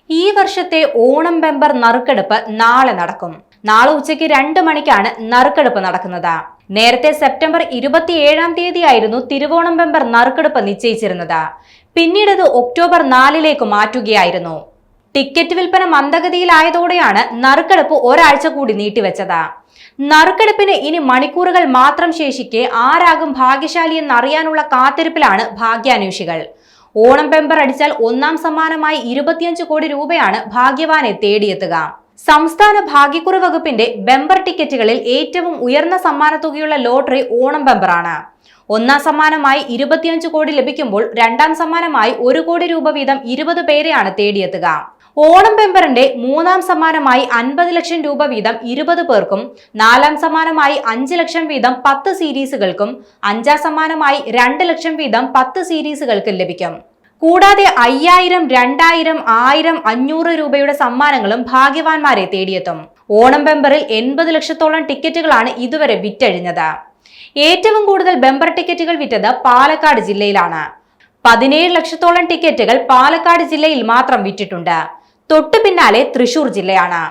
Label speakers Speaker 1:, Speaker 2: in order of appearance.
Speaker 1: ഈ വർഷത്തെ ഓണം ബെമ്പർ നറുക്കെടുപ്പ് നാളെ നടക്കും. നാളെ ഉച്ചയ്ക്ക് 2 മണിക്കാണ് നറുക്കെടുപ്പ് നടക്കുന്നത്. നേരത്തെ സെപ്റ്റംബർ 27-ാം തീയതിയായിരുന്നു തിരുവോണം ബെമ്പർ നറുക്കെടുപ്പ് നിശ്ചയിച്ചിരുന്നത്. പിന്നീട് അത് ഒക്ടോബർ 4-ലേക്ക് മാറ്റുകയായിരുന്നു. ടിക്കറ്റ് വിൽപ്പന മന്ദഗതിയിലായതോടെയാണ് നറുക്കെടുപ്പ് ഒരാഴ്ച കൂടി നീട്ടിവെച്ചത്. നറുക്കെടുപ്പിന് ഇനി മണിക്കൂറുകൾ മാത്രം ശേഷിക്കെ ആരാകും ഭാഗ്യശാലി എന്നറിയാനുള്ള കാത്തിരിപ്പിലാണ് ഭാഗ്യാന്വേഷികൾ. ഓണം ബെമ്പർ അടിച്ചാൽ ഒന്നാം സമ്മാനമായി 25 കോടി രൂപയാണ് ഭാഗ്യവാനെ തേടിയെത്തുക. സംസ്ഥാന ഭാഗ്യക്കുറി വകുപ്പിന്റെ ബെമ്പർ ടിക്കറ്റുകളിൽ ഏറ്റവും ഉയർന്ന സമ്മാനത്തുകയുള്ള ലോട്ടറി ഓണം ബെമ്പറാണ്. ഒന്നാം സമ്മാനമായി 25 കോടി ലഭിക്കുമ്പോൾ രണ്ടാം സമ്മാനമായി 1 കോടി രൂപ വീതം 20 പേരെയാണ് തേടിയെത്തുക. ഓണം ബെമ്പറിന്റെ മൂന്നാം സമ്മാനമായി 50 ലക്ഷം രൂപ വീതം 20 പേർക്കും, നാലാം സമ്മാനമായി 5 ലക്ഷം വീതം 10 സീരീസുകൾക്കും, അഞ്ചാം സമ്മാനമായി 2 ലക്ഷം വീതം 10 സീരീസുകൾക്കും ലഭിക്കും. കൂടാതെ 5000, 2000, 1000, 500 രൂപയുടെ സമ്മാനങ്ങളും ഭാഗ്യവാന്മാരെ തേടിയെത്തും. ഓണം ബെമ്പറിൽ 80 ലക്ഷത്തോളം ടിക്കറ്റുകളാണ് ഇതുവരെ വിറ്റഴിഞ്ഞത്. ഏറ്റവും കൂടുതൽ ബെമ്പർ ടിക്കറ്റുകൾ വിറ്റത് പാലക്കാട് ജില്ലയിലാണ്. 17 ലക്ഷത്തോളം ടിക്കറ്റുകൾ പാലക്കാട് ജില്ലയിൽ മാത്രം വിറ്റിട്ടുണ്ട്. തൊട്ടു പിന്നാലെ തൃശൂർ ജില്ലയാണ്.